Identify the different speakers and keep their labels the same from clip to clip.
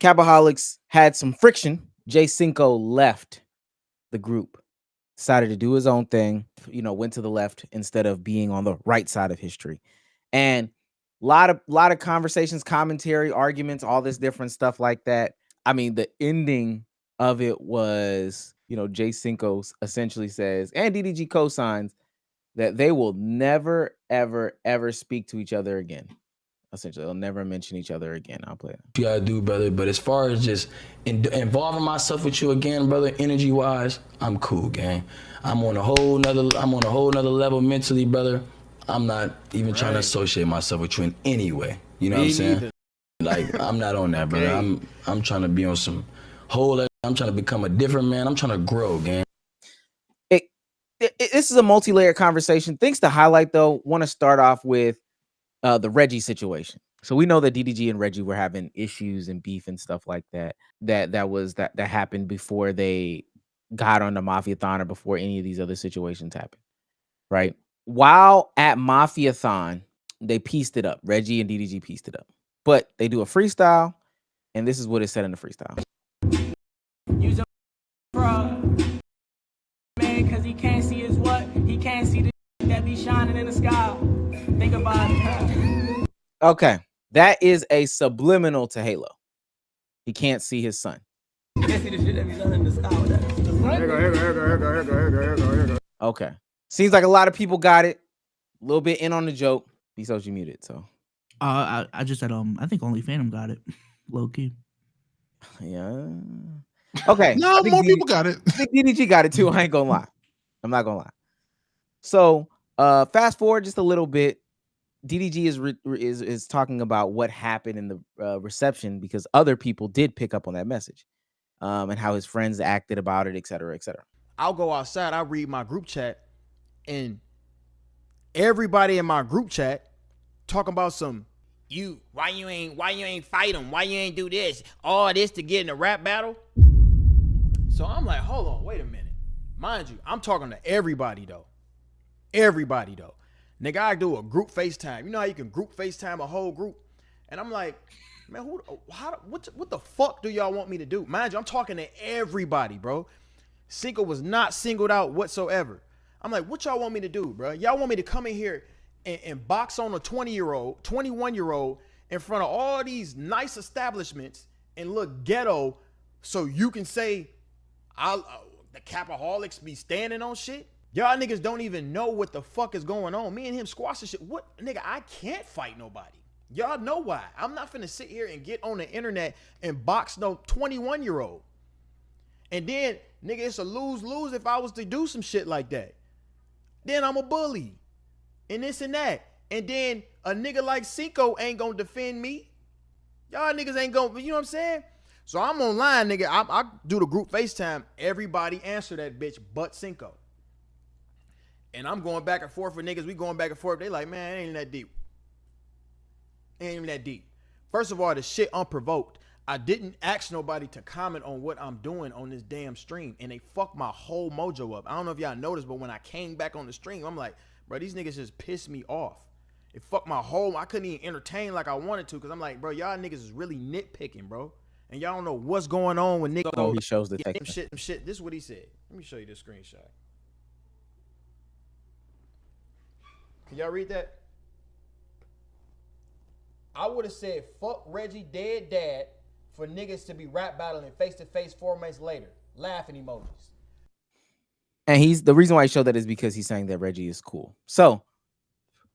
Speaker 1: Capaholics had some friction. Cinco left the group, decided to do his own thing, went to the left instead of being on the right side of history. And lot of conversations, commentary, arguments, all this different stuff like that. I mean, the ending of it was, Cinco essentially says, and DDG co-signs that they will never, ever, ever speak to each other again. Essentially, they'll never mention each other again. I'll play it.
Speaker 2: You gotta do, brother. But as far as just involving myself with you again, brother, energy wise, I'm cool, gang. I'm on a whole nother level mentally, brother. I'm not even trying to associate myself with you in any way. You know what I'm saying? Like, I'm not on that, brother. I'm trying to be on some whole. I'm trying to become a different man. I'm trying to grow, gang.
Speaker 1: This is a multi-layered conversation. Things to highlight, though. Want to start off with the Reggie situation. So we know that DDG and Reggie were having issues and beef and stuff like that. That happened before they got on the Mafiathon or before any of these other situations happened, right? While at Mafiathon, they pieced it up. Reggie and DDG pieced it up, but they do a freestyle, and this is what it said in the freestyle.
Speaker 3: Use a fraud, man, because he can't see his what? He can't see the that be shining in the sky. Think about it.
Speaker 1: Okay, that is a subliminal to Halo. He can't see his son.
Speaker 3: You can't see the shit that be shining in the sky. Here go.
Speaker 1: Okay. Seems like a lot of people got it. A little bit in on the joke. He's social muted, so.
Speaker 4: I just said I think only Phantom got it. Low key.
Speaker 1: Yeah. Okay.
Speaker 5: No, more people got it.
Speaker 1: I think DDG got it too. I ain't gonna lie. I'm not gonna lie. So fast forward just a little bit. DDG is talking about what happened in the reception because other people did pick up on that message, and how his friends acted about it, et cetera, et cetera.
Speaker 6: I'll go outside. I read my group chat, and everybody in my group chat talking about some why you ain't fight him? Why you ain't do this? All this to get in a rap battle. So I'm like, hold on, wait a minute. Mind you, I'm talking to everybody though. Everybody though. Nigga, I do a group FaceTime. You know how you can group FaceTime a whole group? And I'm like, man, what the fuck do y'all want me to do? Mind you, I'm talking to everybody, bro. Cinco was not singled out whatsoever. I'm like, what y'all want me to do, bro? Y'all want me to come in here and box on a 20-year-old, 21-year-old in front of all these nice establishments and look ghetto so you can say the Capaholics be standing on shit? Y'all niggas don't even know what the fuck is going on. Me and him squashing shit. What? Nigga, I can't fight nobody. Y'all know why. I'm not finna sit here and get on the internet and box no 21-year-old. And then, nigga, it's a lose-lose if I was to do some shit like that. Then I'm a bully. And this and that. And then a nigga like Cinco ain't gonna defend me. Y'all niggas ain't gonna, you know what I'm saying? So I'm online, nigga. I do the group FaceTime. Everybody answer that bitch but Cinco. And I'm going back and forth with niggas. We going back and forth. They like, man, it ain't that deep. It ain't even that deep. First of all, the shit unprovoked. I didn't ask nobody to comment on what I'm doing on this damn stream. And they fucked my whole mojo up. I don't know if y'all noticed, but when I came back on the stream, I'm like, bro, these niggas just pissed me off. It fucked my whole, I couldn't even entertain like I wanted to. Cause I'm like, bro, y'all niggas is really nitpicking, bro. And y'all don't know what's going on with niggas.
Speaker 1: Oh, he shows the text.
Speaker 6: Shit. This is what he said. Let me show you this screenshot. Can y'all read that? I would have said, fuck Reggie dead dad for niggas to be rap battling face-to-face 4 months later. Laughing emojis.
Speaker 1: And the reason why he showed that is because he's saying that Reggie is cool. So,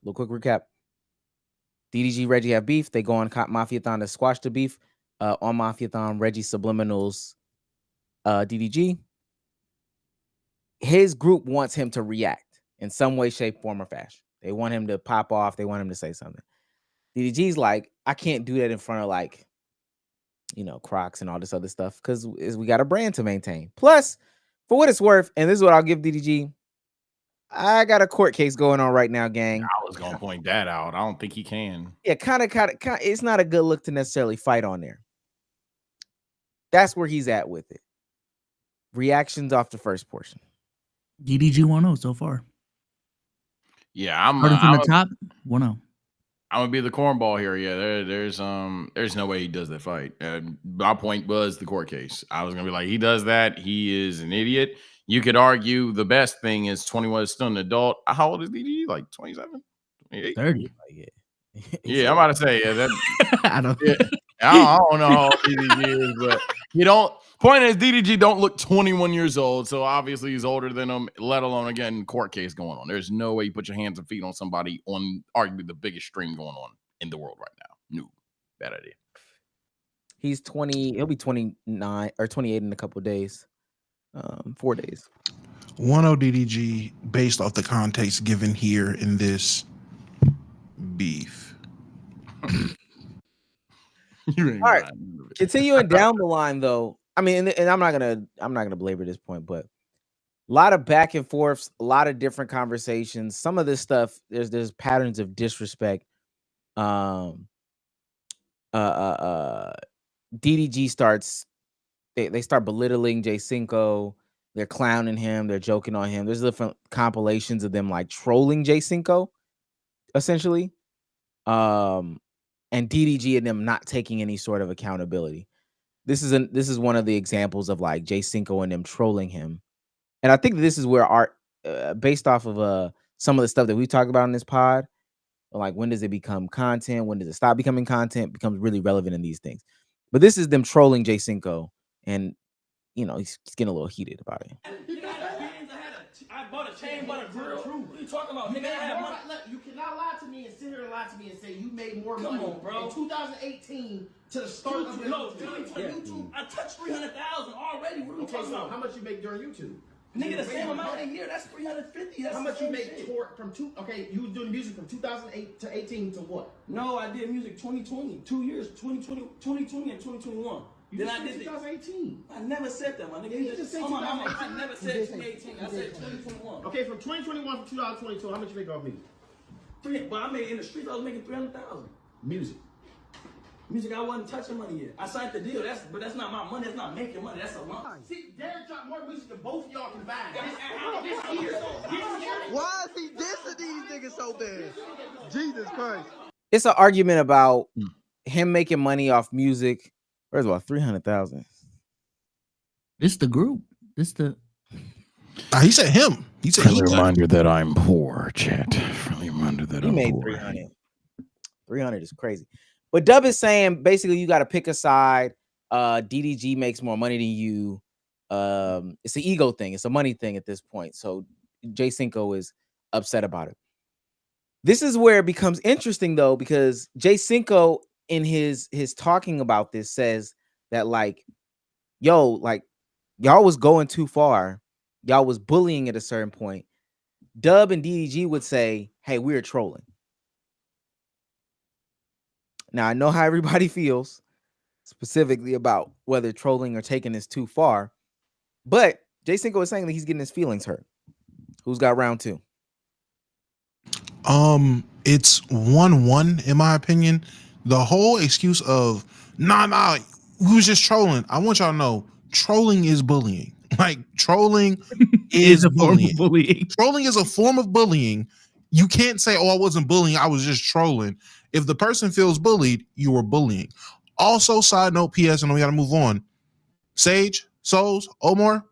Speaker 1: little quick recap. DDG, Reggie have beef. They go on Mafiathon to squash the beef. On Mafiathon, Reggie subliminals DDG. His group wants him to react in some way, shape, form, or fashion. They want him to pop off. They want him to say something. DDG's like, I can't do that in front of like, Crocs and all this other stuff because we got a brand to maintain. Plus, for what it's worth, and this is what I'll give DDG, I got a court case going on right now, gang.
Speaker 5: I was gonna point that out. I don't think he can.
Speaker 1: Yeah, kind of. It's not a good look to necessarily fight on there. That's where he's at with it. Reactions off the first portion.
Speaker 4: DDG 1-0 so far.
Speaker 5: Yeah, I'm
Speaker 4: starting from the top 1-0.
Speaker 5: I'm gonna be the cornball here. Yeah, there's no way he does that fight. My point was the court case. I was gonna be like, he does that. He is an idiot. You could argue the best thing is 21 is still an adult. How old is DDG? Like 27, 28?
Speaker 4: 30.
Speaker 5: Yeah, I'm about to say that.
Speaker 4: I don't.
Speaker 5: Yeah, I don't know how old DDG is, but you don't. Point is, DDG don't look 21 years old, so obviously he's older than him. Let alone again court case going on. There's no way you put your hands and feet on somebody on arguably the biggest stream going on in the world right now. No, bad idea.
Speaker 1: He's 20. He'll be 29 or 28 in a couple of days. 4 days.
Speaker 7: 1-0 DDG based off the context given here in this beef.
Speaker 5: You ain't
Speaker 1: All right.
Speaker 5: lying.
Speaker 1: Continuing down the line, though. I mean, and I'm not gonna belabor this point, but a lot of back and forths, a lot of different conversations. Some of this stuff, there's patterns of disrespect. DDG starts, they start belittling J Cinco. They're clowning him. They're joking on him. There's different compilations of them like trolling J Cinco, essentially. And DDG and them not taking any sort of accountability. This is one of the examples of like J Cinco and them trolling him. And I think this is where art, based off of some of the stuff that we talked about in this pod, like when does it become content? When does it stop becoming content? Becomes really relevant in these things. But this is them trolling J Cinco, and you know he's getting a little heated about it.
Speaker 3: I bought a chain, bought a grill. What are you talking about? Nigga, I have money.
Speaker 8: You cannot lie to me and sit here and lie to me and say you made more
Speaker 3: Come
Speaker 8: money
Speaker 3: on, bro.
Speaker 8: in 2018 to the start of
Speaker 3: No, 2020 YouTube. I touched 300,000 already. What are we
Speaker 8: Okay,
Speaker 3: talking
Speaker 8: so
Speaker 3: about?
Speaker 8: how much you make during YouTube?
Speaker 3: Nigga, the same amount a year. That's 350. That's
Speaker 8: How much
Speaker 3: the
Speaker 8: you
Speaker 3: same
Speaker 8: make
Speaker 3: shit.
Speaker 8: from two? Okay, you was doing music from 2008 to 18 to what?
Speaker 3: No, I did music 2020. 2 years, 2020 and 2021. Then I did
Speaker 8: 2018.
Speaker 3: I never said that, my nigga.
Speaker 8: You just said
Speaker 3: Oh, my mama,
Speaker 8: 2018.
Speaker 3: I never said 2018. I said 2021.
Speaker 8: Okay, from 2021 to 2022, how much you make off music?
Speaker 3: But I made in the streets. I was making 300,000.
Speaker 8: Music.
Speaker 3: Music, I wasn't touching money yet. I signed the deal. But that's not my money. That's not making money. That's a lump.
Speaker 8: See, Derek dropped more music than both of y'all combined.
Speaker 3: This year.
Speaker 9: Why is he dissing these niggas so bad? Jesus Christ.
Speaker 1: It's an argument about him making money off music. First of all, 300,000.
Speaker 4: This the group. This the.
Speaker 7: He said him. He said
Speaker 5: Friendly reminder that I'm poor, chat. Friendly reminder that
Speaker 1: He
Speaker 5: I'm
Speaker 1: made
Speaker 5: poor.
Speaker 1: 300. 300 is crazy. But Dub is saying basically you got to pick a side. DDG makes more money than you. It's an ego thing. It's a money thing at this point. So J Cinco is upset about it. This is where it becomes interesting though, because J Cinco in his talking about this says that like, yo, like y'all was going too far. Y'all was bullying at a certain point. Dub and DDG would say, hey, we're trolling. Now, I know how everybody feels specifically about whether trolling or taking this too far, but J Cinco is saying that he's getting his feelings hurt. Who's got round two?
Speaker 7: It's 1-1 in my opinion. The whole excuse of nah, we was just trolling. I want y'all to know trolling is bullying. Like trolling is
Speaker 4: a form
Speaker 7: bullying.
Speaker 4: of bullying.
Speaker 7: Trolling is a form of bullying. You can't say, oh, I wasn't bullying, I was just trolling. If the person feels bullied, you are bullying. Also, side note, PS, and we gotta move on. Sage, Souls, Omar,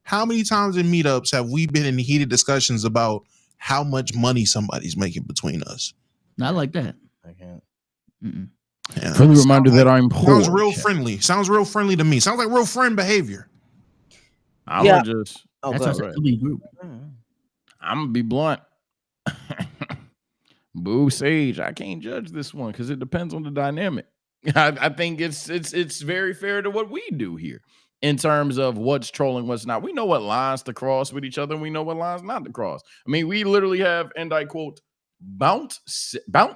Speaker 7: how many times in meetups have we been in heated discussions about how much money somebody's making between us?
Speaker 4: Not like that.
Speaker 1: I can't.
Speaker 7: Yeah,
Speaker 5: Friendly reminder that I'm poor.
Speaker 7: sounds real friendly. Sounds real friendly to me. Sounds like real friend behavior.
Speaker 5: I'm
Speaker 1: Yeah.
Speaker 5: gonna just.
Speaker 1: Oh,
Speaker 4: That's
Speaker 1: go
Speaker 4: why I
Speaker 1: ahead.
Speaker 4: said we group.
Speaker 5: I'm gonna be blunt. Boo Sage, I can't judge this one because it depends on the dynamic. I think it's very fair to what we do here in terms of what's trolling, what's not. We know what lines to cross with each other, and we know what lines not to cross. I mean, we literally have, and I quote, bounce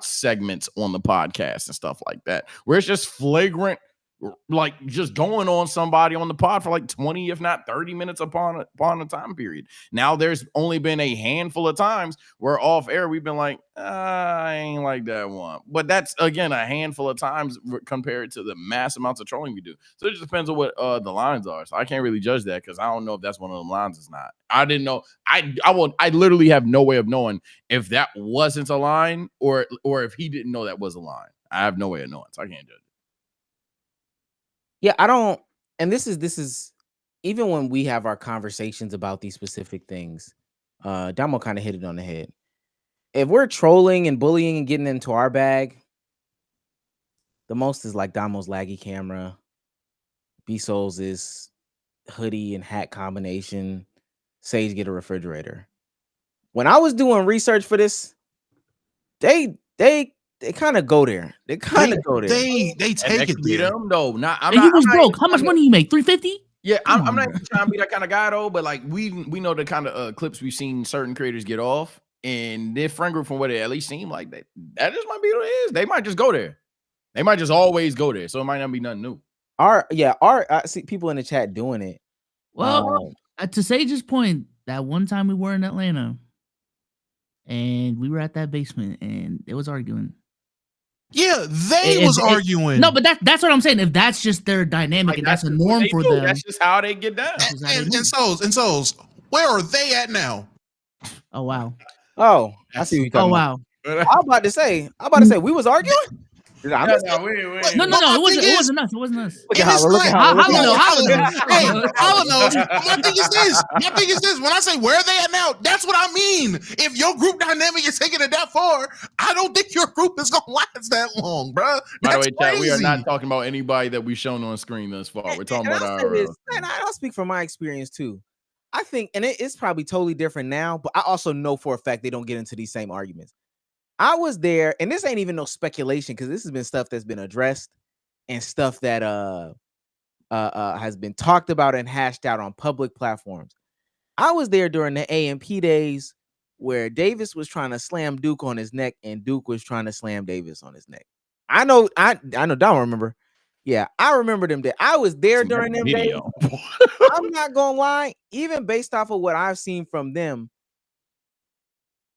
Speaker 5: segments on the podcast and stuff like that, where it's just flagrant like just going on somebody on the pod for like 20, if not 30 minutes upon a time period. Now there's only been a handful of times where off air we've been like, I ain't like that one. But that's again a handful of times compared to the mass amounts of trolling we do. So it just depends on what the lines are. So I can't really judge that because I don't know if that's one of them lines or not. I didn't know. I literally have no way of knowing if that wasn't a line or if he didn't know that was a line. I have no way of knowing, so I can't judge it.
Speaker 1: Yeah, I don't. And this is even when we have our conversations about these specific things. Damo kind of hit it on the head. If we're trolling and bullying and getting into our bag, the most is like Damo's laggy camera, B-Souls is hoodie and hat combination, Sage get a refrigerator. When I was doing research for this, they kind of go there. They kind of go there.
Speaker 7: They take it there.
Speaker 5: No, not.
Speaker 4: And you was broke. How much money you make? $350?
Speaker 5: Yeah, I'm not even trying to be that kind of guy though. But like we know the kind of clips we've seen certain creators get off, and their friend group from what it at least seemed like that just might be what it is. They might just go there. They might just always go there. So it might not be nothing new.
Speaker 1: I see people in the chat doing it.
Speaker 4: Well, to Sage's point, that one time we were in Atlanta, and we were at that basement, and it was arguing.
Speaker 7: Yeah, they was arguing.
Speaker 4: No, but that's what I'm saying. If that's just their dynamic, like, and that's a norm for them,
Speaker 5: that's just how they get down.
Speaker 7: And souls, where are they at now?
Speaker 4: Oh wow.
Speaker 1: Oh, I see what you're talking about. I'm about to say, we was arguing.
Speaker 4: No, it wasn't us. It wasn't us.
Speaker 1: Look at
Speaker 7: Hollow knows. My thing is this. When I say where are they at now, that's what I mean. If your group dynamic is taking it that far, I don't think your group is gonna last that long, bro.
Speaker 5: By the way, chat, we are not talking about anybody that we've shown on screen thus far. We're talking about our.
Speaker 1: And I'll speak from my experience too. I think, and it's probably totally different now, but I also know for a fact they don't get into these same arguments. I was there, and this ain't even no speculation because this has been stuff that's been addressed and stuff that has been talked about and hashed out on public platforms. I was there during the AMP days where Davis was trying to slam Duke on his neck and Duke was trying to slam Davis on his neck. I know Don remember. Yeah, I remember them days. I was there during them days. I'm not gonna lie, even based off of what I've seen from them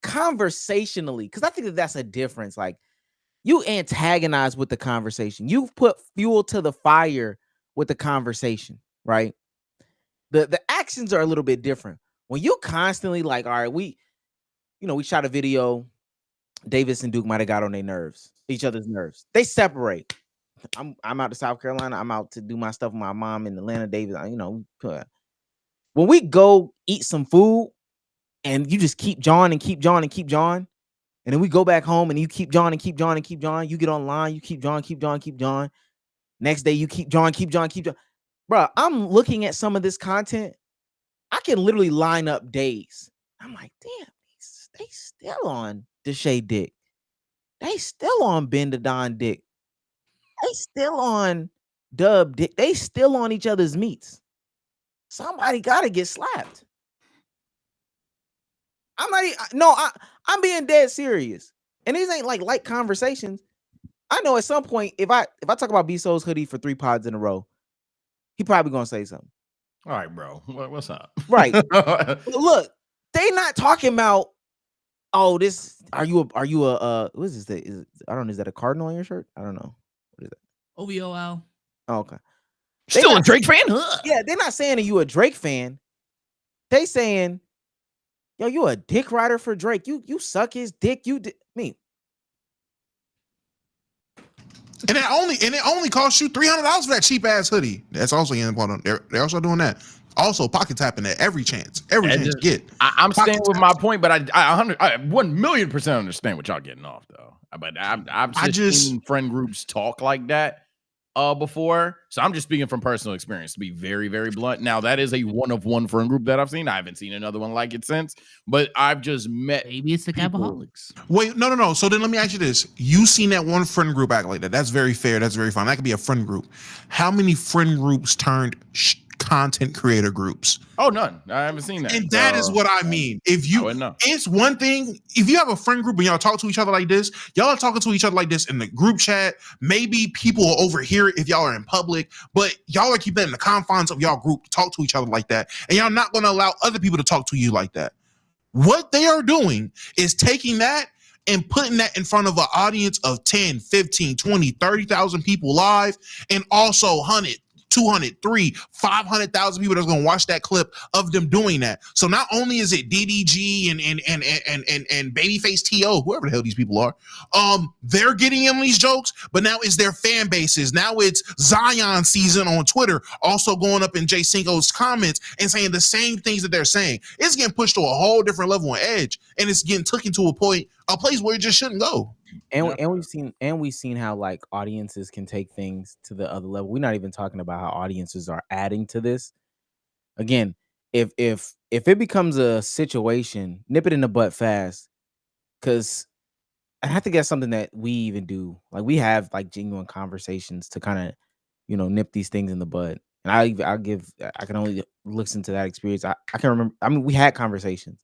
Speaker 1: conversationally, because I think that's a difference. Like, you antagonize with the conversation. You've put fuel to the fire with the conversation, right? The actions are a little bit different. When you constantly like, all right, we shot a video, Davis and Duke might have got on each other's nerves. They separate. I'm out to South Carolina. I'm out to do my stuff with my mom in Atlanta. Davis, when we go eat some food and you just keep jawing and keep jawing and keep jawing, and then we go back home and you keep jawing and keep jawing and keep jawing, you get online, you keep jawing, keep jawing, keep jawing. Next day you keep jawing, keep jawing, keep jawing. Bro, I'm looking at some of this content. I can literally line up days. I'm like, damn, they still on Deshae dick. They still on Ben the Don dick. They still on Dub dick. They still on each other's meats. Somebody got to get slapped. I'm being dead serious. And these ain't like light conversations. I know at some point, if I talk about B-Soul's hoodie for 3 pods in a row, he probably gonna say something.
Speaker 5: All right, bro. What's up?
Speaker 1: Right. Look, they not talking about, oh, this are you a what is this? I don't know, is that a cardinal on your shirt? I don't know. What is that?
Speaker 4: OVOL.
Speaker 1: Oh, okay.
Speaker 5: Still a Drake fan? Huh?
Speaker 1: Yeah, they're not saying that you a Drake fan. They saying, yo, you a dick rider for Drake. You suck his dick. Me.
Speaker 7: And it only costs you $300 for that cheap ass hoodie. That's also important. They're also doing that. Also, pocket tapping at every chance you get.
Speaker 5: I'm staying with my point, but I 1,000,000% understand what y'all getting off though. But I've just seen friend groups talk like that before, so I'm just speaking from personal experience to be very, very blunt. Now that is a one of one friend group that I've seen. I haven't seen another one like it since, but I've just met.
Speaker 4: Maybe it's the Capaholics.
Speaker 7: Wait, no. So then let me ask you this: you seen that one friend group act like that? That's very fair. That's very fine. That could be a friend group. How many friend groups turned content creator groups.
Speaker 5: Oh, none. I haven't seen that.
Speaker 7: And that is what I mean. If you, it's one thing, if you have a friend group and y'all talk to each other like this, y'all are talking to each other like this in the group chat. Maybe people will overhear it if y'all are in public, but y'all are keeping that in the confines of y'all group to talk to each other like that. And y'all not going to allow other people to talk to you like that. What they are doing is taking that and putting that in front of an audience of 10, 15, 20, 30,000 people live, and also 100, 200, 300, 500,000 people that's going to watch that clip of them doing that. So not only is it DDG and Babyface TO, whoever the hell these people are, they're getting in these jokes, but now it's their fan bases. Now it's Zion season on Twitter also going up in Jay Cinco's comments and saying the same things that they're saying. It's getting pushed to a whole different level on edge, and it's getting taken to a place where it just shouldn't go.
Speaker 1: And we've seen how like audiences can take things to the other level. We're not even talking about how audiences are adding to this. Again, if it becomes a situation, nip it in the butt fast, because I think that's something that we even do. Like we have like genuine conversations to kind of, nip these things in the bud. And I can only listen to that experience. I can remember. I mean, we had conversations.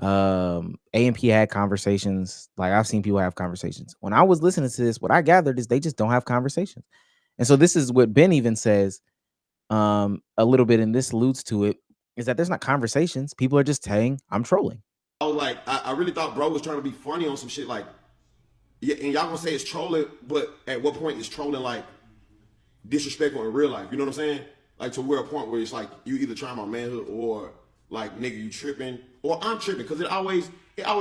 Speaker 1: AMP had conversations. Like I've seen people have conversations. When I was listening to this, what I gathered is they just don't have conversations. And so this is what Ben even says a little bit, and this alludes to it, is that there's not conversations. People are just saying, I'm trolling.
Speaker 8: I was like, I really thought bro was trying to be funny on some shit like, yeah, and y'all gonna say it's trolling, but at what point is trolling like disrespectful in real life? You know what I'm saying? Like to where a point where it's like you either try my manhood or like nigga you tripping or I'm tripping, because it always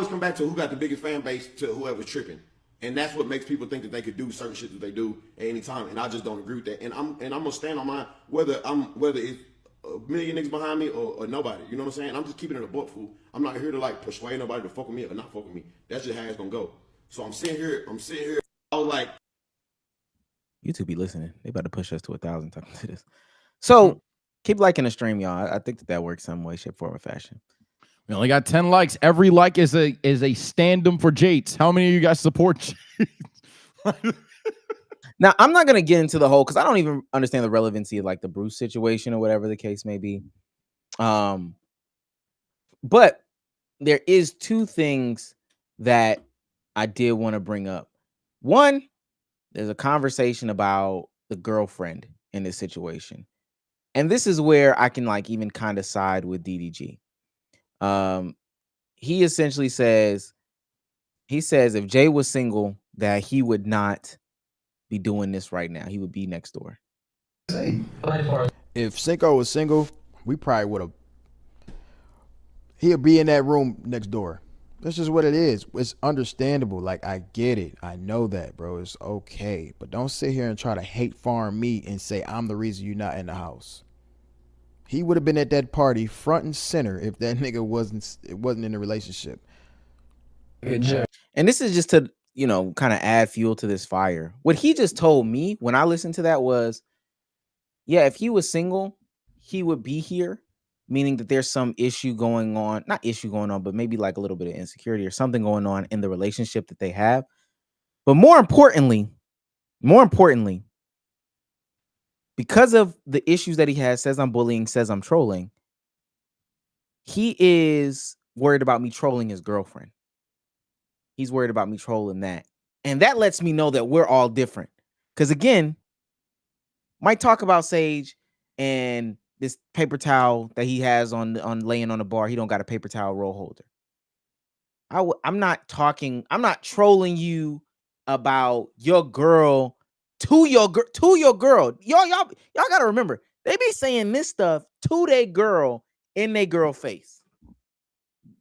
Speaker 8: come back to who got the biggest fan base to whoever's tripping, and that's what makes people think that they could do certain shit that they do at any time, and I just don't agree with that. And I'm gonna stand on mine whether it's a million niggas behind me or nobody. You know what I'm saying? I'm just keeping it a buck, fool. I'm not here to like persuade nobody to fuck with me or not fuck with me. That's just how it's gonna go. So I'm sitting here. I was like,
Speaker 1: YouTube be listening. They about to push us to 1,000 talking to this. So keep liking the stream, y'all. I think that works some way, shape, form, or fashion.
Speaker 5: We only got 10 likes. Every like is a stand-em for Jates. How many of you guys support Jates?
Speaker 1: Now, I'm not going to get into the whole, because I don't even understand the relevancy of like the Bruce situation or whatever the case may be. But there is two things that I did want to bring up. One, there's a conversation about the girlfriend in this situation. And this is where I can like even kind of side with DDG. He essentially says, if Jay was single, that he would not be doing this right now. He would be next door.
Speaker 6: If Cinco was single, we probably would have. He'll be in that room next door. That's just what it is. It's understandable. Like, I get it. I know that, bro. It's okay. But don't sit here and try to hate farm me and say I'm the reason you're not in the house. He would have been at that party front and center if that nigga wasn't in a relationship.
Speaker 1: Good job. And this is just to, kind of add fuel to this fire. What he just told me when I listened to that was, yeah, if he was single, he would be here, meaning that there's some issue going on, not issue going on, but maybe like a little bit of insecurity or something going on in the relationship that they have. But more importantly, because of the issues that he has, says I'm bullying, says I'm trolling, he is worried about me trolling his girlfriend. He's worried about me trolling that. And that lets me know that we're all different. Because again, might talk about Sage and this paper towel that he has on laying on the bar. He don't got a paper towel roll holder. I'm not trolling you about your girl to your girl. Y'all gotta remember, they be saying this stuff to their girl in their girl face.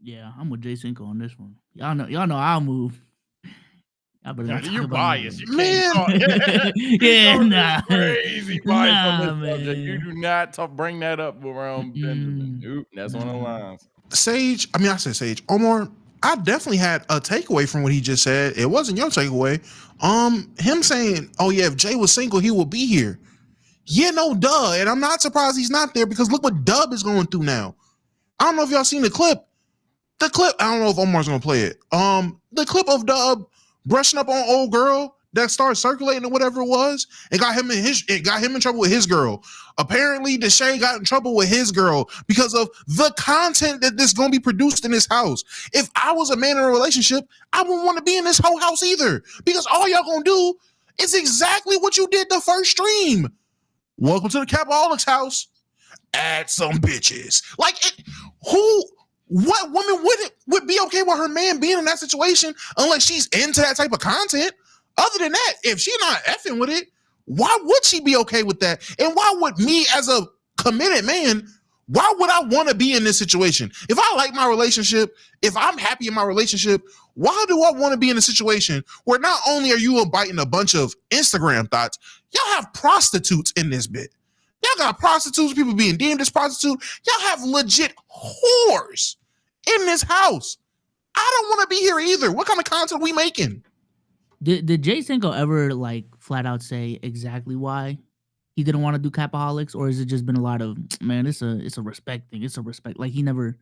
Speaker 4: Yeah, I'm with Jay Cinco on this one. Y'all know I'll move.
Speaker 5: You're biased. You
Speaker 7: Man.
Speaker 5: can't
Speaker 4: Yeah, nah.
Speaker 5: Crazy bias on this
Speaker 4: man.
Speaker 5: subject. You do not bring that up around Benjamin. Oop, that's one of the lines.
Speaker 7: I said Sage. Omar, I definitely had a takeaway from what he just said. It wasn't your takeaway. Him saying, oh yeah, if Jay was single, he would be here. Yeah, no, duh. And I'm not surprised he's not there, because look what Dub is going through now. I don't know if y'all seen the clip. I don't know if Omar's gonna play it. The clip of Dub brushing up on old girl that started circulating or whatever it was, and got him in trouble with his girl. Apparently, Deshae got in trouble with his girl because of the content that is going to be produced in this house. If I was a man in a relationship, I wouldn't want to be in this whole house either, because all y'all gonna do is exactly what you did the first stream. Welcome to the Capaholics house. Add some bitches. Like, what woman would be okay with her man being in that situation unless she's into that type of content? Other than that, if she's not effing with it, why would she be okay with that? And why would me, as a committed man, why would I want to be in this situation? If I like my relationship, if I'm happy in my relationship, why do I want to be in a situation where not only are you biting a bunch of Instagram thoughts, y'all have prostitutes in this bit. Y'all got prostitutes, people being deemed as prostitute. Y'all have legit whores in this house. I don't want to be here either. What kind of content are we making?
Speaker 4: Did Jay Cinco ever like flat out say exactly why he didn't want to do Capaholics, or has it just been a lot of, man, it's a respect thing. It's a respect. Like, he never,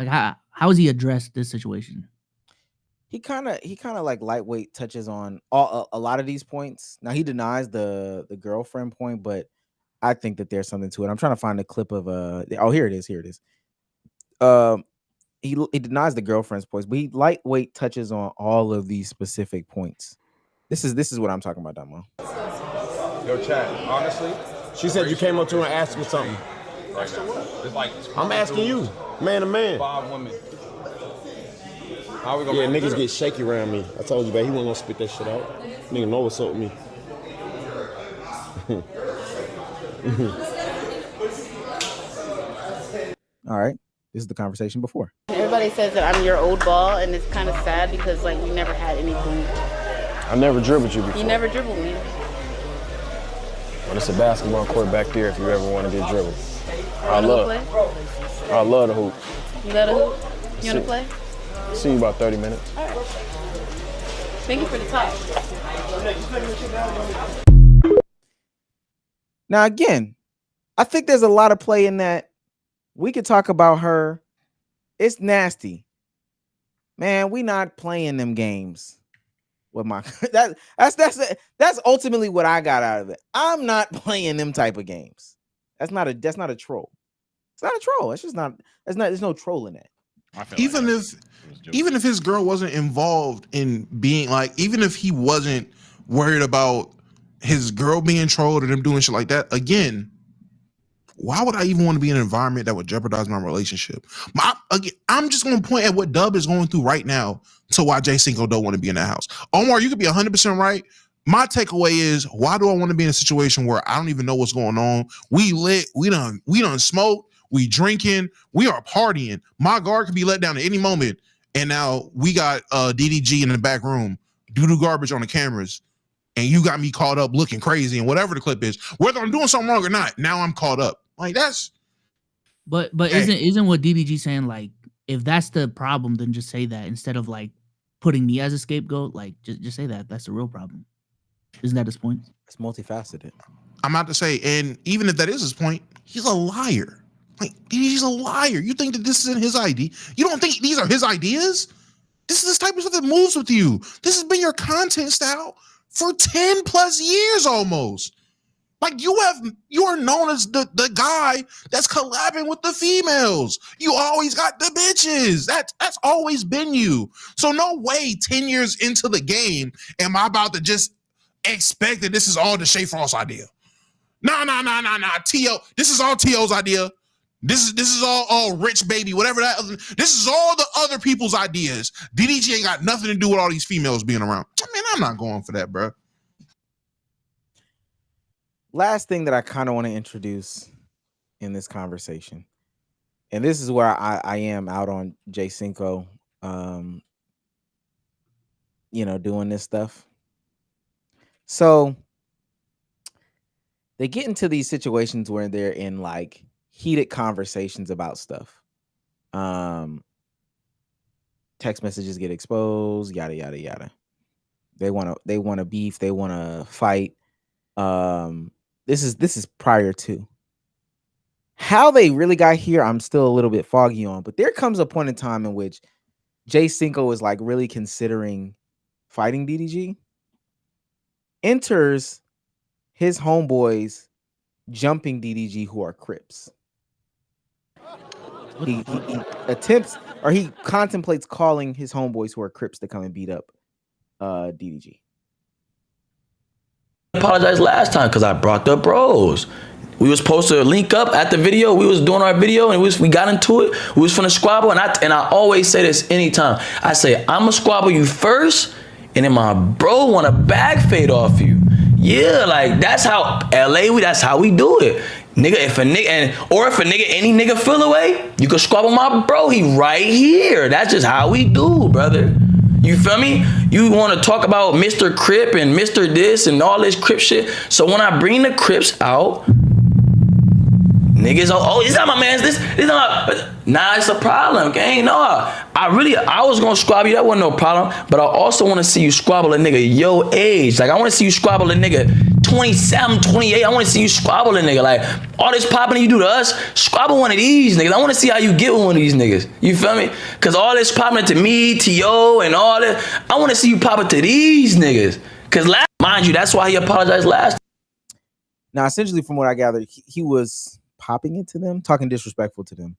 Speaker 4: like, how has he addressed this situation?
Speaker 1: He kind of like lightweight touches on a lot of these points. Now, he denies the girlfriend point, but I think that there's something to it. I'm trying to find a clip of here it is. He denies the girlfriend's points, but he lightweight touches on all of these specific points. This is what I'm talking about, Damo.
Speaker 10: Yo, chat, honestly, she said you came up to her and asked me something. It's like, I'm asking you, man to man. 5 women. How we gonna niggas get shaky around me. I told you, babe, he wasn't gonna spit that shit out. Nigga know what's up with me.
Speaker 1: All right. This is the conversation before.
Speaker 11: Everybody says that I'm your old ball, and it's kind of sad because, like, we never had anything.
Speaker 10: I never dribbled you before.
Speaker 11: You never dribbled me.
Speaker 10: But it's a basketball court back there if you ever want to get dribbled. I love the hoop.
Speaker 11: You love the hoop? You want to play?
Speaker 10: See you about 30 minutes.
Speaker 11: All right. Thank you for the talk.
Speaker 1: Now, again, I think there's a lot of play in that. We could talk about her. It's nasty. Man, we not playing them games with my that's ultimately what I got out of it. I'm not playing them type of games. That's not a troll. It's not a troll. It's just not, there's no troll in that.
Speaker 7: Even if his girl wasn't involved in being like, even if he wasn't worried about his girl being trolled or them doing shit like that, again, why would I even want to be in an environment that would jeopardize my relationship? I'm just going to point at what Dub is going through right now to why Jay Cinco don't want to be in that house. Omar, you could be 100% right. My takeaway is, why do I want to be in a situation where I don't even know what's going on? We lit, we done smoked, we drinking, we are partying. My guard could be let down at any moment, and now we got DDG in the back room, doo-doo garbage on the cameras, and you got me caught up looking crazy and whatever the clip is, whether I'm doing something wrong or not, now I'm caught up. Like, that's...
Speaker 4: But isn't what DDG saying, like, if that's the problem, then just say that instead of, like, putting me as a scapegoat? Like, just say that. That's the real problem. Isn't that his point?
Speaker 1: It's multifaceted.
Speaker 7: I'm about to say, and even if that is his point, he's a liar. Like, he's a liar. You think that this isn't his idea? You don't think these are his ideas? This is this type of stuff that moves with you. This has been your content style for 10 plus years almost. Like, you are known as the guy that's collabing with the females. You always got the bitches. That's always been you. So no way 10 years into the game am I about to just expect that this is all the Shay Frost idea. Nah. T.O. This is all T.O.'s idea. This is all Rich Baby, whatever that. This is all the other people's ideas. DDG ain't got nothing to do with all these females being around. I mean, I'm not going for that, bro.
Speaker 1: Last thing that I kind of want to introduce in this conversation, and this is where I am out on Jay Cinco, doing this stuff. So they get into these situations where they're in like heated conversations about stuff. Text messages get exposed, yada yada yada. They want to beef, they want to fight. This is prior to. How they really got here, I'm still a little bit foggy on, but there comes a point in time in which Jay Cinco is like really considering fighting DDG. enters his homeboys jumping DDG who are Crips. He attempts, or he contemplates calling his homeboys who are Crips to come and beat up DDG.
Speaker 2: Apologize last time because I brought the bros. We was supposed to link up at the video. We was doing our video and we got into it. We was finna squabble, and I always say this anytime. I say, I'ma squabble you first, and then my bro want a bag fade off you. Yeah, like that's how that's how we do it. Nigga, if a nigga, any nigga feel away, you can squabble my bro. He right here. That's just how we do, brother. You feel me? You want to talk about Mr. Crip and Mr. this and all this Crip shit. So when I bring the Crips out, niggas, oh, it's not my man's this. It's not. Nah, it's a problem, gang. No, I was gonna squabble you. That wasn't no problem. But I also want to see you squabble a nigga your age. Like I want to see you squabble a nigga 27, 28. I want to see you squabble a nigga. Like all this popping you do to us, squabble one of these niggas. I want to see how you get with one of these niggas. You feel me? Cause all this popping to me, to yo, and all that. I want to see you pop it to these niggas. Cause mind you, that's why he apologized last.
Speaker 1: Now, essentially, from what I gathered, he was popping it to them, talking disrespectful to them.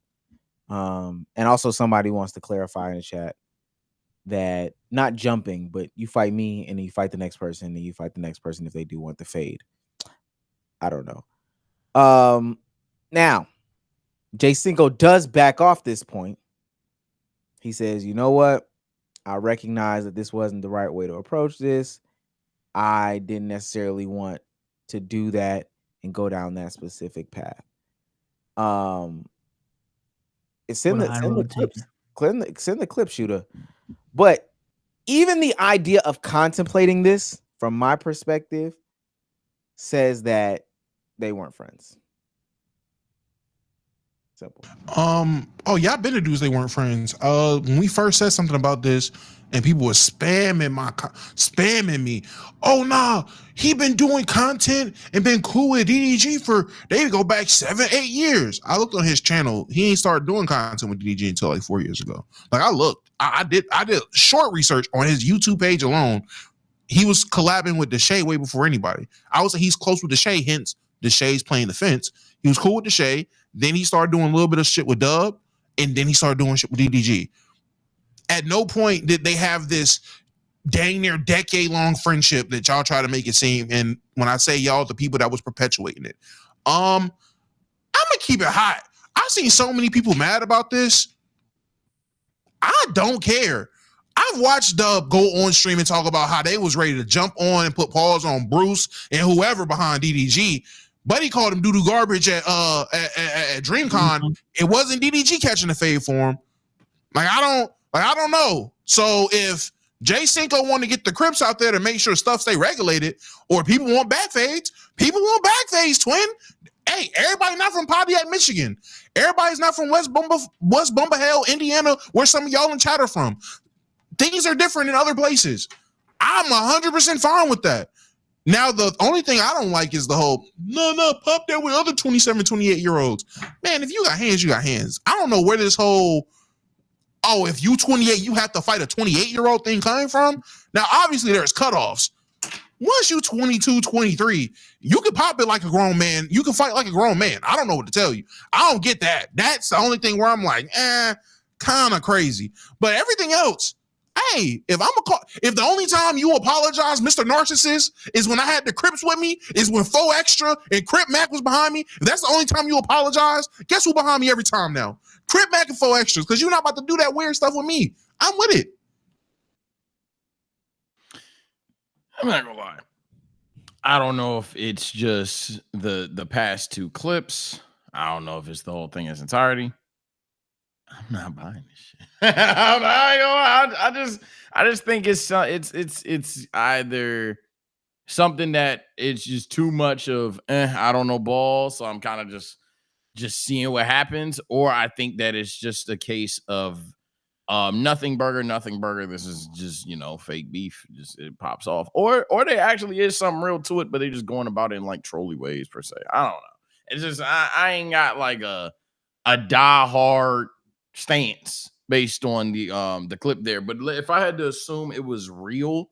Speaker 1: And also somebody wants to clarify in the chat that not jumping, but you fight me and then you fight the next person and you fight the next person if they do want the fade. I don't know. Now, Jay Cinco does back off this point. He says, you know what? I recognize that this wasn't the right way to approach this. I didn't necessarily want to do that and go down that specific path. Send the clip shooter. But even the idea of contemplating this, from my perspective, says that they weren't friends. Simple.
Speaker 7: Oh, y'all been to dudes they weren't friends. When we first said something about this, and people were spamming me. Oh nah, he been doing content and been cool with DDG for they go back 7-8 years. I looked on his channel. He ain't started doing content with DDG until like 4 years ago. Like I looked, I did short research on his YouTube page alone. He was collabing with Deshae way before anybody. I would say he's close with Deshae, hence Deshae's playing the fence. He was cool with Deshae. Then he started doing a little bit of shit with Dub, and then he started doing shit with DDG. At no point did they have this dang near decade-long friendship that y'all try to make it seem. And when I say y'all, the people that was perpetuating it. I'm gonna keep it hot. I've seen so many people mad about this. I don't care. I've watched Dub go on stream and talk about how they was ready to jump on and put paws on Bruce and whoever behind DDG. Buddy called him doo-doo garbage at DreamCon. It wasn't DDG catching the fade for him. I don't know. So if Jay Cinco want to get the Crips out there to make sure stuff stay regulated, or people want back fades, twin. Hey, everybody not from Pontiac, Michigan. Everybody's not from West Bumbahell, Indiana, where some of y'all in chat are from. Things are different in other places. I'm 100% fine with that. Now, the only thing I don't like is the whole, no, pop that with other 27, 28-year-olds. Man, if you got hands, you got hands. I don't know where this whole, oh, if you 28, you have to fight a 28-year-old thing coming from. Now, obviously, there's cutoffs. Once you 22, 23, you can pop it like a grown man. You can fight like a grown man. I don't know what to tell you. I don't get that. That's the only thing where I'm like, kind of crazy. But everything else, hey, if the only time you apologize, Mr. Narcissist, is when I had the Crips with me, is when Faux Extra and Crip Mac was behind me. If that's the only time you apologize, guess who behind me every time now? Crip Mac and Faux Extras, because you're not about to do that weird stuff with me. I'm with it.
Speaker 5: I'm not gonna lie. I don't know if it's just the past two clips. I don't know if it's the whole thing in its entirety. I'm not buying this shit. I just think it's either something that it's just too much of I don't know ball, so I'm kind of just seeing what happens, or I think that it's just a case of nothing burger. This is just, fake beef. Just it pops off, or there actually is something real to it, but they're just going about it in like trolly ways per se. I don't know. It's just I ain't got like a diehard stance based on the clip there. But if I had to assume it was real,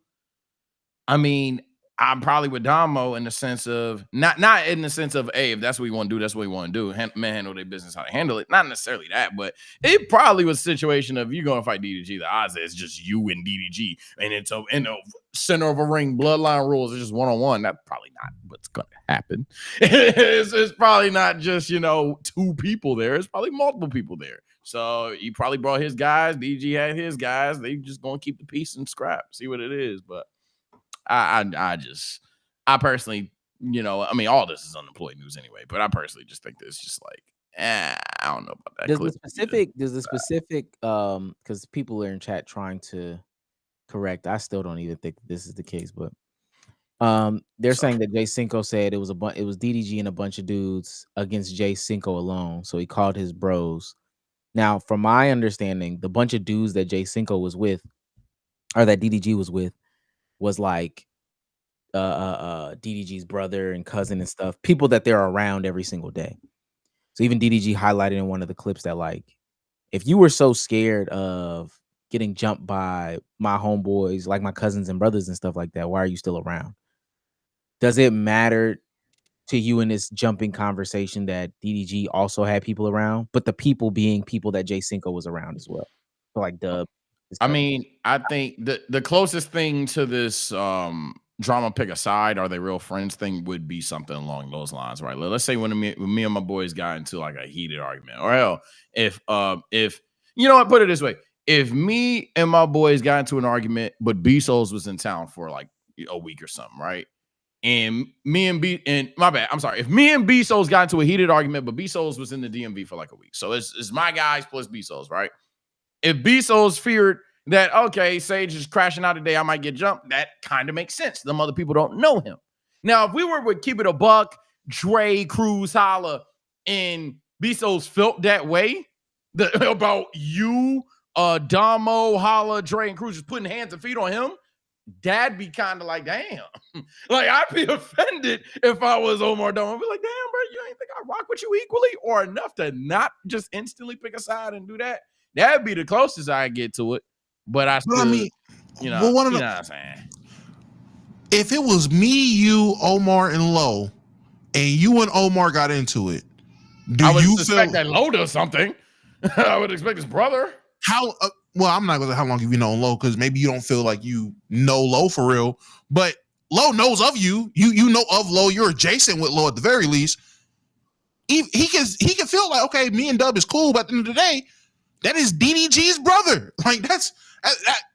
Speaker 5: I mean, I'm probably with Damo in the sense of not in the sense of, hey, if that's what you want to do, that's what you want to do. Men handle their business how to handle it. Not necessarily that, but it probably was a situation of you going to fight DDG. The odds is just you and DDG, and it's in the center of a ring, bloodline rules. It's just 1-on-1. That's probably not what's going to happen. It's probably not just 2 people there. It's probably multiple people there. So he probably brought his guys. DDG had his guys. They just going to keep the peace and scrap, see what it is, but. I personally, I mean, all this is unemployed news anyway, but I personally just think this just like, I don't know about that.
Speaker 1: Does the specific, because people are in chat trying to correct, I still don't even think this is the case, but they're saying that Jay Cinco said it was DDG and a bunch of dudes against Jay Cinco alone, so he called his bros. Now, from my understanding, the bunch of dudes that Jay Cinco was with, or that DDG was with, was like DDG's brother and cousin and stuff, people that they're around every single day. So even DDG highlighted in one of the clips that, like, if you were so scared of getting jumped by my homeboys, like my cousins and brothers and stuff like that, why are you still around? Does it matter to you in this jumping conversation that DDG also had people around, but the people being people that Jay Cinco was around as well? So like Dub.
Speaker 5: I mean, I think the closest thing to this drama pick a side, are they real friends thing would be something along those lines, right? Let's say when me and my boys got into like a heated argument, or hell, if put it this way, if me and my boys got into an argument, but B-Souls was in town for like a week or something, right? And if me and B-Souls got into a heated argument, but B-Souls was in the DMV for like a week, so it's my guys plus B-Souls, right? If B-Souls feared that, okay, Sage is crashing out today, I might get jumped, that kind of makes sense. Them other people don't know him. Now, if we were with Keep It a Buck, Dre, Cruz, Holla, and B-Souls felt that way about you, Damo, Holla, Dre, and Cruz just putting hands and feet on him, that'd be kind of like, damn. Like, I'd be offended if I was Omar Damo. I'd be like, damn, bro, you ain't think I rock with you equally or enough to not just instantly pick a side and do that? That'd be the closest I get to it, but I still, you know what I'm saying.
Speaker 7: If it was me, you, Omar, and Low, and you and Omar got into it,
Speaker 5: I would suspect that Low does something. I would expect his brother.
Speaker 7: How? Well, I'm not gonna say how long have you known Low, because maybe you don't feel like you know Low for real, but Low knows of you. You know of Low. You're adjacent with Low at the very least. He can feel like, okay, me and Dub is cool, but at the end of the day, that is DDG's brother. Like that's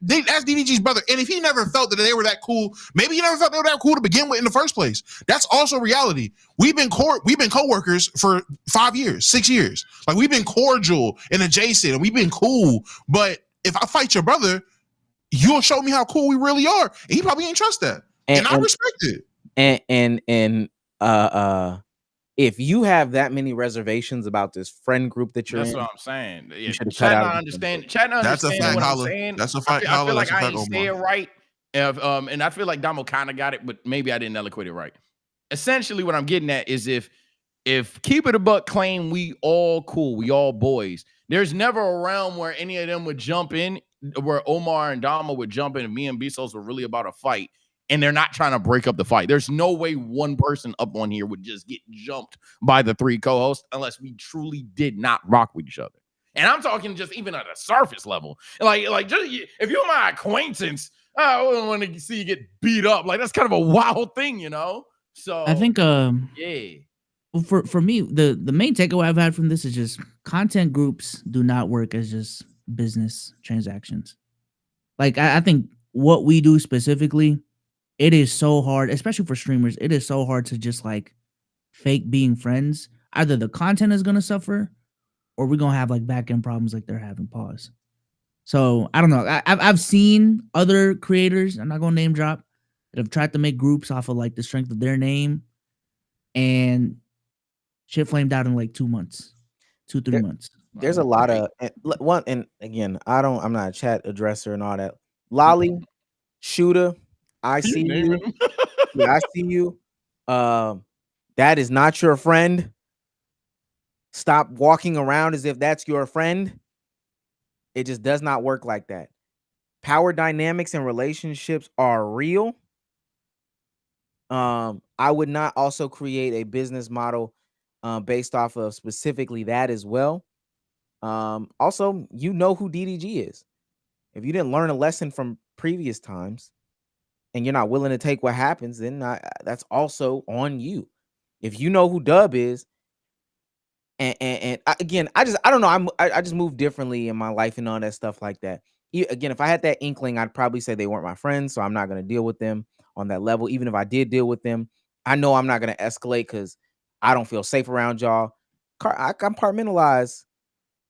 Speaker 7: DDG's brother. And if he never felt that they were that cool, maybe he never felt they were that cool to begin with in the first place. That's also reality. We've been coworkers for 5 years, 6 years. Like, we've been cordial and adjacent, and we've been cool. But if I fight your brother, you'll show me how cool we really are. And he probably ain't trust that. And I respect it.
Speaker 1: And if you have that many reservations about this friend group that you're in,
Speaker 5: that's what I'm saying. Yeah,
Speaker 1: Chat not
Speaker 5: understand
Speaker 7: that's a fact,
Speaker 5: what I'm
Speaker 7: Holla.
Speaker 5: saying.
Speaker 7: That's a fact.
Speaker 5: I feel like I ain't say it right. And I feel like Damo kind of got it, but maybe I didn't eloquate it right. Essentially, what I'm getting at is if Keep It a Buck claim we all cool, we all boys, there's never a realm where any of them would jump in, where Omar and Damo would jump in and me and B-Souls were really about a fight, and they're not trying to break up the fight. There's no way one person up on here would just get jumped by the 3 co-hosts unless we truly did not rock with each other. And I'm talking just even at a surface level. Like just, if you're my acquaintance, I wouldn't want to see you get beat up. Like, that's kind of a wild thing, you know? So
Speaker 4: I think
Speaker 5: yeah.
Speaker 4: For me, the main takeaway I've had from this is just content groups do not work as just business transactions. Like, I think what we do specifically, it is so hard, especially for streamers. It is so hard to just like fake being friends. Either the content is going to suffer or we're going to have like back end problems like they're having. Pause. So I don't know. I've seen other creators, I'm not going to name drop, that have tried to make groups off of like the strength of their name, and shit flamed out in like 2 months, 2-3 months.
Speaker 1: There's a lot of one, and again, I'm not a chat addresser and all that. Lolly, Shooter, I see you. Yeah, I see you. That is not your friend. Stop walking around as if that's your friend. It just does not work like that. Power dynamics and relationships are real. I would not also create a business model based off of specifically that as well. Also, you know who DDG is. If you didn't learn a lesson from previous times and you're not willing to take what happens, then that's also on you. If you know who Dub is, and again, I don't know. I just move differently in my life and all that stuff like that. Again, if I had that inkling, I'd probably say they weren't my friends, so I'm not going to deal with them on that level. Even if I did deal with them, I know I'm not going to escalate because I don't feel safe around y'all. I compartmentalize.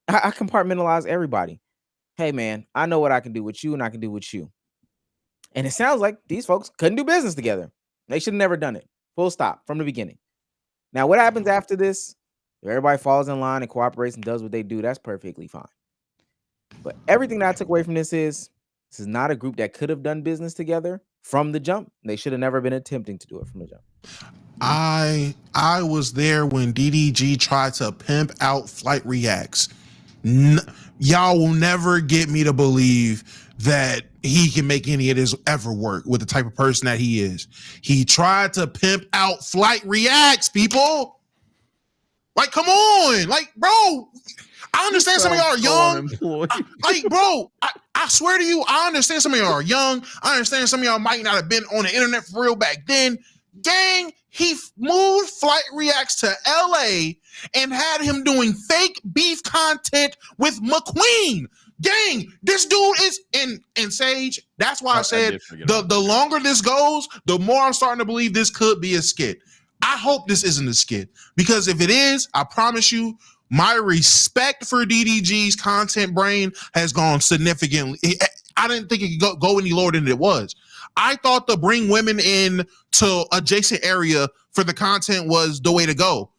Speaker 1: I compartmentalize everybody. Hey man, I know what I can do with you, and I can do with you. And it sounds like these folks couldn't do business together. They should have never done it. Full stop from the beginning. Now, what happens after this? If everybody falls in line and cooperates and does what they do, that's perfectly fine. But everything that I took away from this is not a group that could have done business together from the jump. They should have never been attempting to do it from the jump.
Speaker 7: I was there when DDG tried to pimp out Flight Reacts. Y'all will never get me to believe that he can make any of this ever work with the type of person that he is. He tried to pimp out Flight Reacts, people. Like, come on. Like, bro, I understand some of y'all are young. Bro, I swear to you, I understand some of y'all are young. I understand some of y'all might not have been on the internet for real back then. Gang, he moved Flight Reacts to LA and had him doing fake beef content with McQueen. Gang, this dude is in Sage. That's why I said the longer this goes, the more I'm starting to believe this could be a skit. I hope this isn't a skit, because if it is, I promise you, my respect for DDG's content brain has gone significantly. I didn't think it could go any lower than it was. I thought to bring women in to adjacent area for the content was the way to go.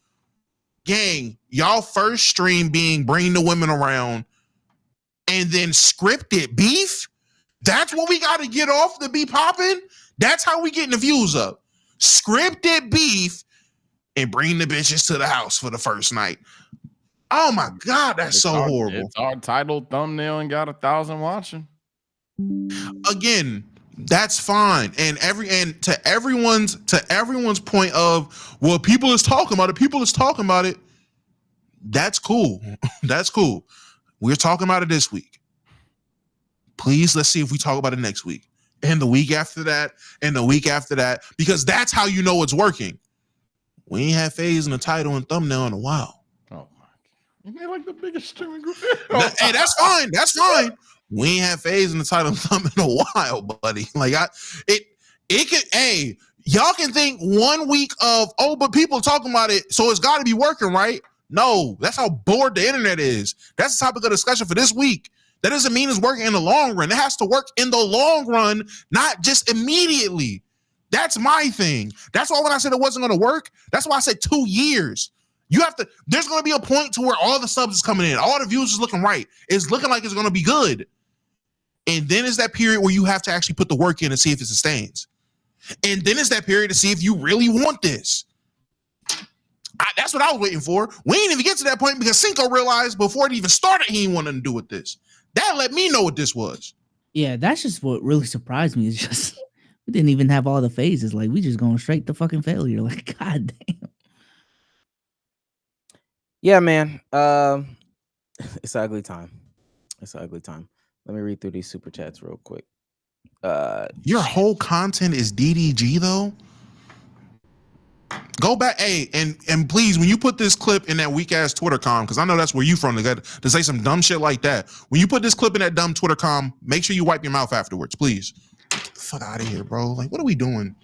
Speaker 7: Gang, y'all first stream being bring the women around and then scripted beef. That's what we got to get off the be popping. That's how we getting the views up. Scripted beef and bring the bitches to the house for the first night. Oh my God, that's so horrible.
Speaker 5: It's our title thumbnail and got 1,000 watching.
Speaker 7: Again, that's fine. And to everyone's point of, well, people is talking about it. That's cool. That's cool. We're talking about it this week. Please, let's see if we talk about it next week. And the week after that, and the week after that, because that's how you know it's working. We ain't had FaZe in the title and thumbnail in a while.
Speaker 5: Oh my God. You're like the biggest streaming group.
Speaker 7: Hey, that's fine. That's fine. We ain't had FaZe in the title and thumbnail in a while, buddy. Like it could, hey, y'all can think 1 week of, oh, but people talking about it, so it's got to be working, right? No, that's how bored the internet is. That's the topic of discussion for this week. That doesn't mean it's working in the long run. It has to work in the long run, not just immediately. That's my thing. That's why when I said it wasn't going to work, that's why I said 2 years. You have to, there's going to be a point to where all the subs is coming in. All the views is looking right. It's looking like it's going to be good. And then is that period where you have to actually put the work in and see if it sustains. And then is that period to see if you really want this. That's what I was waiting for. We didn't even get to that point because Cinco realized before it even started, he didn't want nothing to do with this. That let me know what this was.
Speaker 4: Yeah, that's just what really surprised me. Is just we didn't even have all the phases. Like, we just going straight to fucking failure. Like, god damn.
Speaker 1: Yeah, man. It's an ugly time. It's an ugly time. Let me read through these super chats real quick.
Speaker 7: Your whole content is DDG though. Go back, hey, and please, when you put this clip in that weak ass Twitter com, because I know that's where you from to say some dumb shit like that. When you put this clip in that dumb Twitter com, make sure you wipe your mouth afterwards, please. Get the fuck out of here, bro. Like, what are we doing?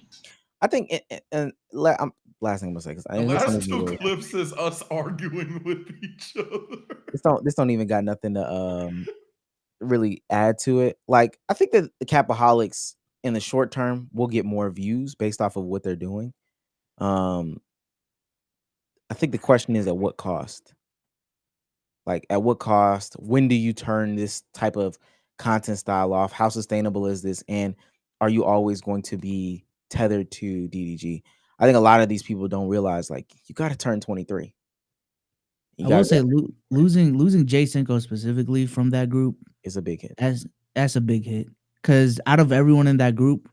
Speaker 1: I think, last thing I'm gonna say, because
Speaker 5: the last two clips is us arguing with each other.
Speaker 1: This don't even got nothing to really add to it. Like, I think that the Capaholics in the short term will get more views based off of what they're doing. I think the question is at what cost? Like, at what cost? When do you turn this type of content style off? How sustainable is this? And are you always going to be tethered to DDG? I think a lot of these people don't realize, like, you got to turn 23.
Speaker 4: I will say losing Jay Cinco specifically from that group
Speaker 1: is a big hit.
Speaker 4: That's a big hit, because out of everyone in that group,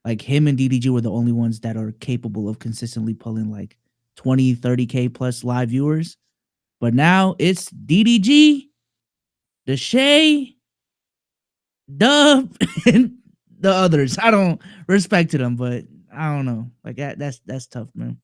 Speaker 4: Like him and DDG were the only ones that are capable of consistently pulling like 20, 30K plus live viewers. But now it's DDG, Deshae, Dub, and the others. I don't respect to them, but I don't know. Like that's tough, man.